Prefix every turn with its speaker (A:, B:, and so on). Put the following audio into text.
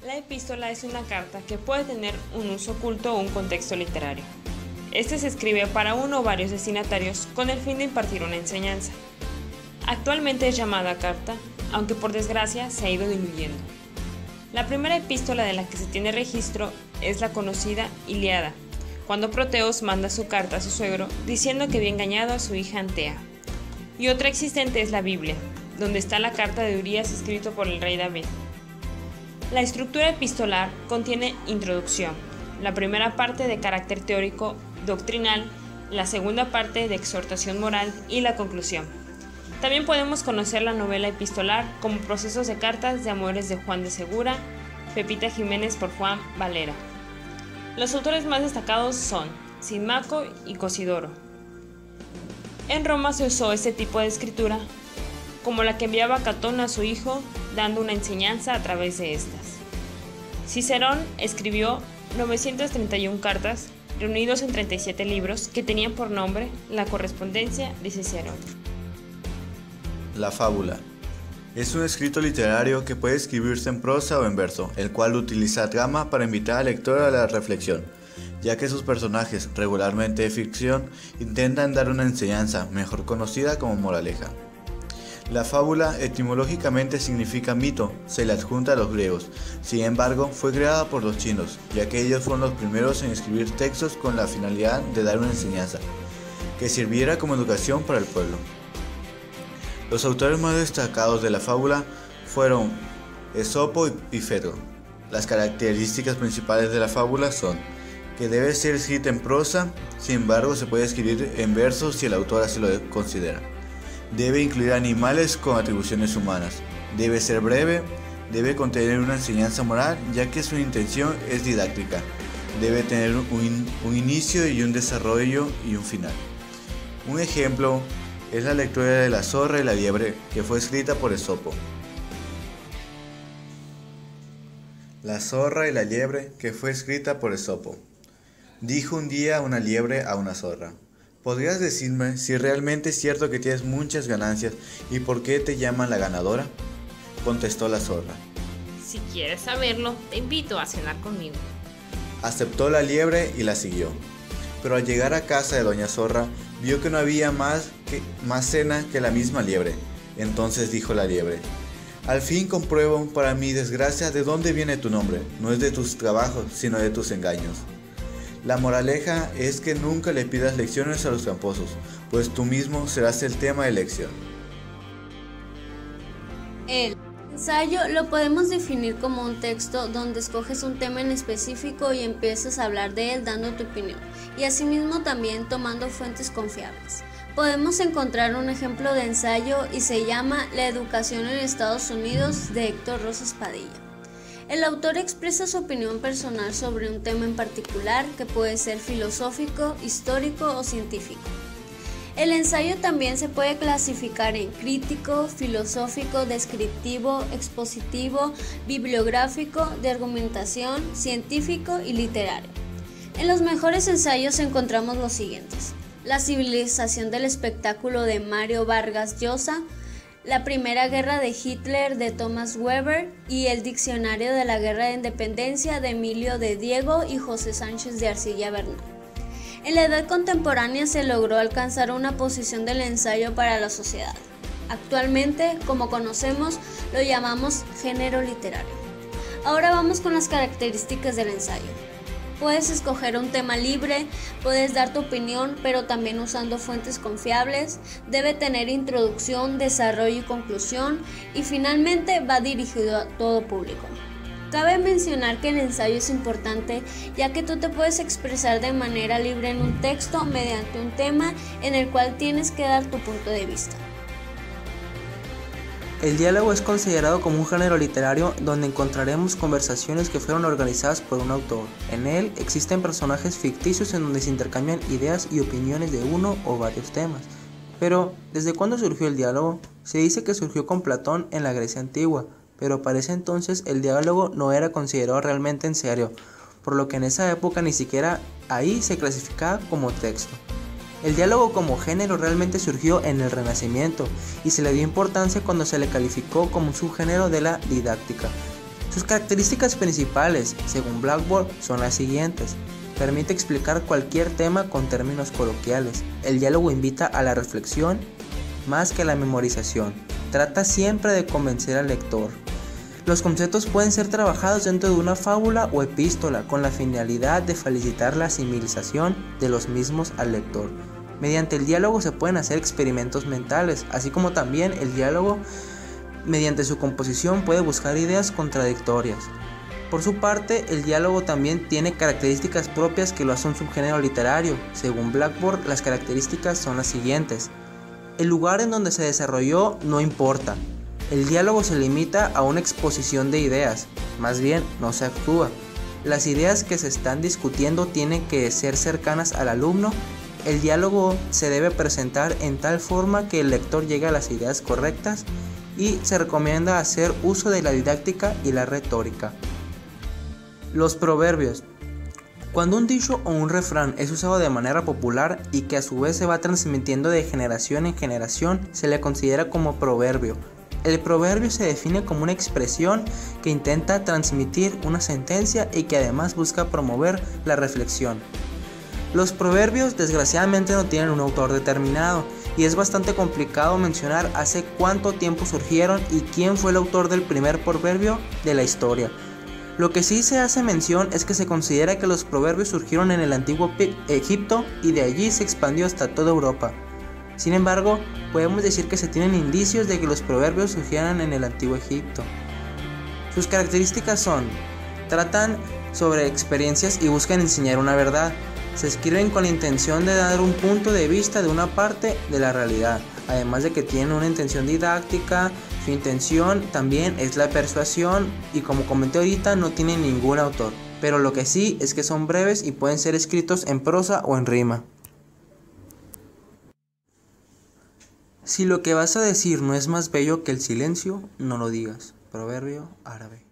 A: La epístola es una carta que puede tener un uso oculto o un contexto literario. Este se escribe para uno o varios destinatarios con el fin de impartir una enseñanza. Actualmente es llamada carta, aunque por desgracia se ha ido diluyendo. La primera epístola de la que se tiene registro es la conocida Ilíada, cuando Proteos manda su carta a su suegro diciendo que había engañado a su hija Antea. Y otra existente es la Biblia, donde está la carta de Urías escrito por el rey David. La estructura epistolar contiene introducción, la primera parte de carácter teórico, doctrinal, la segunda parte de exhortación moral y la conclusión. También podemos conocer la novela epistolar como procesos de cartas de amores de Juan de Segura, Pepita Jiménez por Juan Valera. Los autores más destacados son Simaco y Cosidoro. En Roma se usó este tipo de escritura como la que enviaba Catón a su hijo, dando una enseñanza a través de estas. Cicerón escribió 931 cartas, reunidos en 37 libros, que tenían por nombre La correspondencia de Cicerón.
B: La fábula. Es un escrito literario que puede escribirse en prosa o en verso, el cual utiliza trama para invitar al lector a la reflexión, ya que sus personajes, regularmente de ficción, intentan dar una enseñanza, mejor conocida como moraleja. La fábula etimológicamente significa mito, se le adjunta a los griegos. Sin embargo, fue creada por los chinos, ya que ellos fueron los primeros en escribir textos con la finalidad de dar una enseñanza, que sirviera como educación para el pueblo. Los autores más destacados de la fábula fueron Esopo y Fedro. Las características principales de la fábula son que debe ser escrita en prosa, sin embargo se puede escribir en verso si el autor así lo considera. Debe incluir animales con atribuciones humanas. Debe ser breve, debe contener una enseñanza moral, ya que su intención es didáctica. Debe tener un inicio y un desarrollo y un final. Un ejemplo es la lectura de La zorra y la liebre, que fue escrita por Esopo. La zorra y la liebre, que fue escrita por Esopo. Dijo un día una liebre a una zorra: ¿podrías decirme si realmente es cierto que tienes muchas ganancias y por qué te llaman la ganadora? Contestó la zorra.
A: Si quieres saberlo, te invito a cenar conmigo.
B: Aceptó la liebre y la siguió. Pero al llegar a casa de doña Zorra, vio que no había más cena que la misma liebre. Entonces dijo la liebre: al fin compruebo, para mi desgracia, de dónde viene tu nombre. No es de tus trabajos, sino de tus engaños. La moraleja es que nunca le pidas lecciones a los tramposos, pues tú mismo serás el tema de lección.
C: El ensayo lo podemos definir como un texto donde escoges un tema en específico y empiezas a hablar de él dando tu opinión, y asimismo también tomando fuentes confiables. Podemos encontrar un ejemplo de ensayo y se llama La educación en Estados Unidos de Héctor Rosas Padilla. El autor expresa su opinión personal sobre un tema en particular que puede ser filosófico, histórico o científico. El ensayo también se puede clasificar en crítico, filosófico, descriptivo, expositivo, bibliográfico, de argumentación, científico y literario. En los mejores ensayos encontramos los siguientes: La civilización del espectáculo de Mario Vargas Llosa, La primera guerra de Hitler de Thomas Weber y El diccionario de la guerra de independencia de Emilio de Diego y José Sánchez de Arcilla Bernal. En la edad contemporánea se logró alcanzar una posición del ensayo para la sociedad. Actualmente, como conocemos, lo llamamos género literario. Ahora vamos con las características del ensayo. Puedes escoger un tema libre, puedes dar tu opinión, pero también usando fuentes confiables. Debe tener introducción, desarrollo y conclusión, y finalmente va dirigido a todo público. Cabe mencionar que el ensayo es importante, ya que tú te puedes expresar de manera libre en un texto mediante un tema en el cual tienes que dar tu punto de vista.
D: El diálogo es considerado como un género literario donde encontraremos conversaciones que fueron organizadas por un autor. En él existen personajes ficticios en donde se intercambian ideas y opiniones de uno o varios temas. Pero, ¿desde cuándo surgió el diálogo? Se dice que surgió con Platón en la Grecia antigua, pero para ese entonces el diálogo no era considerado realmente en serio, por lo que en esa época ni siquiera ahí se clasificaba como texto. El diálogo como género realmente surgió en el Renacimiento y se le dio importancia cuando se le calificó como un subgénero de la didáctica. Sus características principales, según Blackboard, son las siguientes. Permite explicar cualquier tema con términos coloquiales. El diálogo invita a la reflexión más que a la memorización. Trata siempre de convencer al lector. Los conceptos pueden ser trabajados dentro de una fábula o epístola con la finalidad de facilitar la asimilización de los mismos al lector. Mediante el diálogo se pueden hacer experimentos mentales, así como también el diálogo mediante su composición puede buscar ideas contradictorias. Por su parte, el diálogo también tiene características propias que lo hacen un subgénero literario. Según Blackboard, las características son las siguientes. El lugar en donde se desarrolló no importa. El diálogo se limita a una exposición de ideas, más bien no se actúa. Las ideas que se están discutiendo tienen que ser cercanas al alumno. El diálogo se debe presentar en tal forma que el lector llegue a las ideas correctas y se recomienda hacer uso de la didáctica y la retórica. Los proverbios. Cuando un dicho o un refrán es usado de manera popular y que a su vez se va transmitiendo de generación en generación, se le considera como proverbio. El proverbio se define como una expresión que intenta transmitir una sentencia y que además busca promover la reflexión. Los proverbios desgraciadamente no tienen un autor determinado y es bastante complicado mencionar hace cuánto tiempo surgieron y quién fue el autor del primer proverbio de la historia. Lo que sí se hace mención es que se considera que los proverbios surgieron en el antiguo Egipto y de allí se expandió hasta toda Europa. Sin embargo, podemos decir que se tienen indicios de que los proverbios surgieran en el antiguo Egipto. Sus características son: tratan sobre experiencias y buscan enseñar una verdad. Se escriben con la intención de dar un punto de vista de una parte de la realidad, además de que tienen una intención didáctica. Su intención también es la persuasión y, como comenté ahorita, no tienen ningún autor, pero lo que sí es que son breves y pueden ser escritos en prosa o en rima. Si lo que vas a decir no es más bello que el silencio, no lo digas. Proverbio árabe.